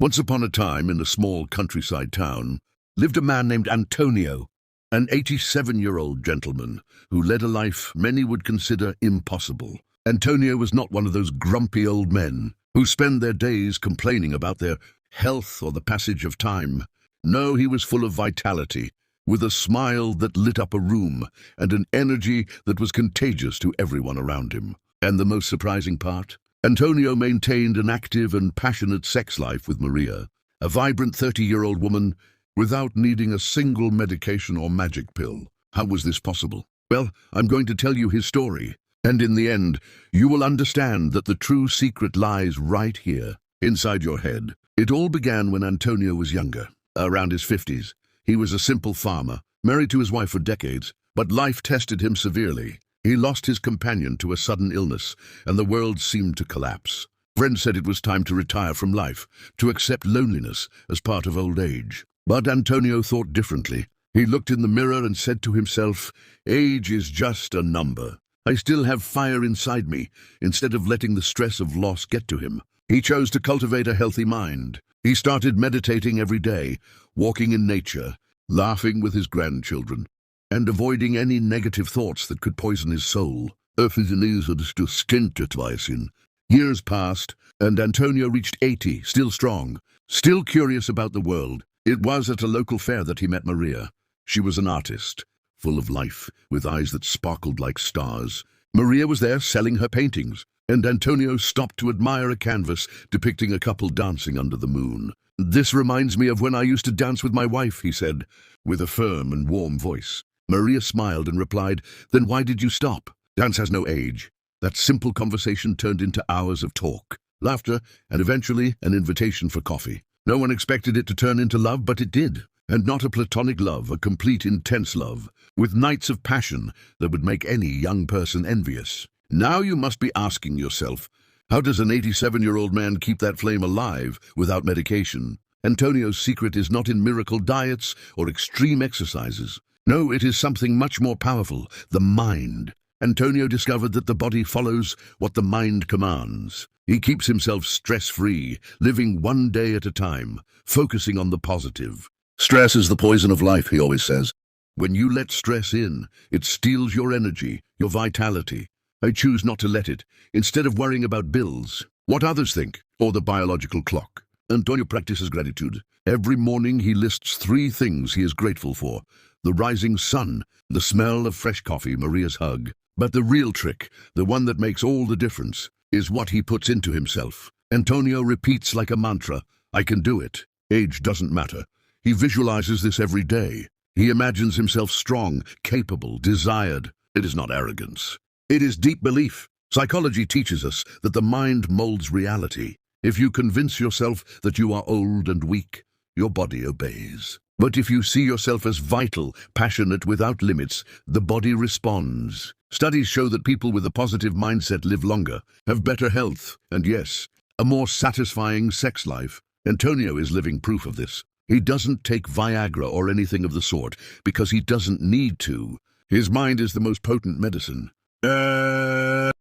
Once upon a time, in a small countryside town, lived a man named Antonio, an 87-year-old gentleman who led a life many would consider impossible. Antonio was not one of those grumpy old men who spend their days complaining about their health or the passage of time. No, he was full of vitality, with a smile that lit up a room and an energy that was contagious to everyone around him. And the most surprising part? Antonio maintained an active and passionate sex life with Maria, a vibrant 30-year-old woman, without needing a single medication or magic pill. How was this possible? Well, I'm going to tell you his story, and in the end, you will understand that the true secret lies right here, inside your head. It all began when Antonio was younger, around his 50s. He was a simple farmer, married to his wife for decades, but life tested him severely. He lost his companion to a sudden illness, and the world seemed to collapse. Friends said it was time to retire from life, to accept loneliness as part of old age. But Antonio thought differently. He looked in the mirror and said to himself, "Age is just a number. I still have fire inside me," instead of letting the stress of loss get to him. He chose to cultivate a healthy mind. He started meditating every day, walking in nature, laughing with his grandchildren, and avoiding any negative thoughts that could poison his soul. Years passed, and Antonio reached 80, still strong, still curious about the world. It was at a local fair that he met Maria. She was an artist, full of life, with eyes that sparkled like stars. Maria was there selling her paintings, and Antonio stopped to admire a canvas depicting a couple dancing under the moon. "This reminds me of when I used to dance with my wife," he said, with a firm and warm voice. Maria smiled and replied, "Then why did you stop? Dance has no age." That simple conversation turned into hours of talk, laughter, and eventually an invitation for coffee. No one expected it to turn into love, but it did. And not a platonic love, a complete, intense love, with nights of passion that would make any young person envious. Now you must be asking yourself, how does an 87-year-old man keep that flame alive without medication? Antonio's secret is not in miracle diets or extreme exercises. No, it is something much more powerful, the mind. Antonio discovered that the body follows what the mind commands. He keeps himself stress-free, living one day at a time, focusing on the positive. "Stress is the poison of life," he always says. When you let stress in, it steals your energy, your vitality. I choose not to let it, instead of worrying about bills, what others think, or the biological clock. Antonio practices gratitude. Every morning he lists 3 things he is grateful for: the rising sun, the smell of fresh coffee, Maria's hug. But the real trick, the one that makes all the difference, is what he puts into himself. Antonio repeats like a mantra, "I can do it. Age doesn't matter." He visualizes this every day. He imagines himself strong, capable, desired. It is not arrogance. It is deep belief. Psychology teaches us that the mind molds reality. If you convince yourself that you are old and weak, your body obeys. But if you see yourself as vital, passionate, without limits, the body responds. Studies show that people with a positive mindset live longer, have better health, and yes, a more satisfying sex life. Antonio is living proof of this. He doesn't take Viagra or anything of the sort because he doesn't need to. His mind is the most potent medicine.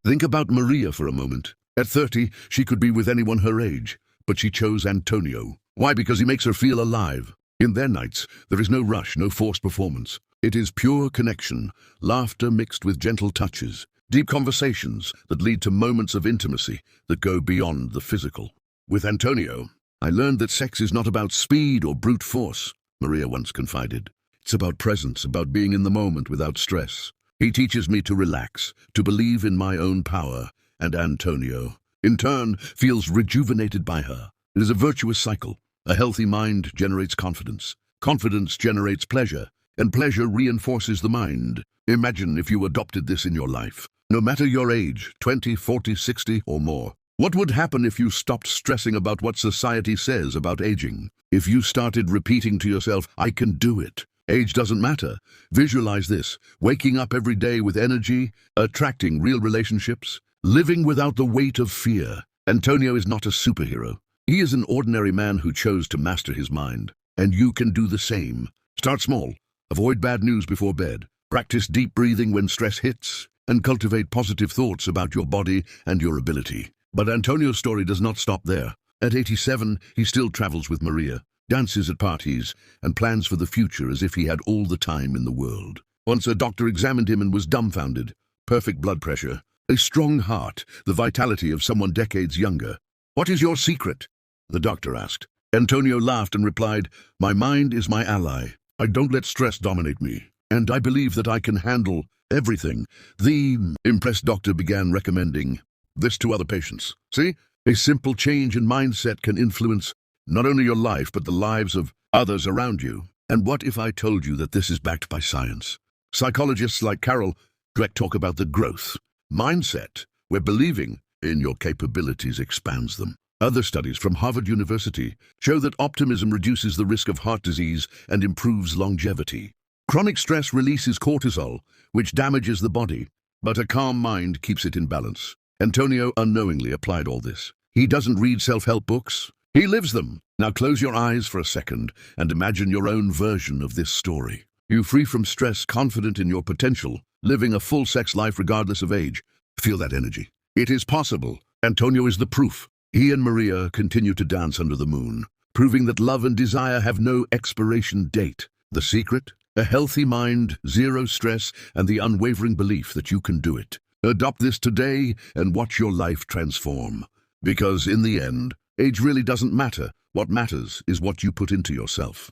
Think about Maria for a moment. At 30, she could be with anyone her age, but she chose Antonio. Why? Because he makes her feel alive. In their nights, there is no rush, no forced performance. It is pure connection, laughter mixed with gentle touches, deep conversations that lead to moments of intimacy that go beyond the physical. With Antonio, I learned that sex is not about speed or brute force, Maria once confided. It's about presence, about being in the moment without stress. He teaches me to relax, to believe in my own power, and Antonio, in turn, feels rejuvenated by her. It is a virtuous cycle. A healthy mind generates confidence. Confidence generates pleasure, and pleasure reinforces the mind. Imagine if you adopted this in your life. No matter your age, 20, 40, 60, or more. What would happen if you stopped stressing about what society says about aging? If you started repeating to yourself, "I can do it. Age doesn't matter." Visualize this, waking up every day with energy, attracting real relationships, living without the weight of fear. Antonio is not a superhero. He is an ordinary man who chose to master his mind. And you can do the same. Start small. Avoid bad news before bed. Practice deep breathing when stress hits, and cultivate positive thoughts about your body and your ability. But Antonio's story does not stop there. At 87, he still travels with Maria, dances at parties, and plans for the future as if he had all the time in the world. Once a doctor examined him and was dumbfounded. Perfect blood pressure, a strong heart, the vitality of someone decades younger. "What is your secret?" the doctor asked. Antonio laughed and replied, "My mind is my ally. I don't let stress dominate me, and I believe that I can handle everything." The impressed doctor began recommending this to other patients. "See, a simple change in mindset can influence not only your life, but the lives of others around you. And what if I told you that this is backed by science?" Psychologists like Carol Dweck talk about the growth mindset, where believing in your capabilities expands them. Other studies from Harvard University show that optimism reduces the risk of heart disease and improves longevity. Chronic stress releases cortisol, which damages the body, but a calm mind keeps it in balance. Antonio unknowingly applied all this. He doesn't read self-help books. He lives them. Now close your eyes for a second and imagine your own version of this story. You free from stress, confident in your potential, living a full sex life regardless of age. Feel that energy. It is possible. Antonio is the proof. He and Maria continue to dance under the moon, proving that love and desire have no expiration date. The secret? A healthy mind, zero stress, and the unwavering belief that you can do it. Adopt this today and watch your life transform. Because in the end, age really doesn't matter. What matters is what you put into yourself.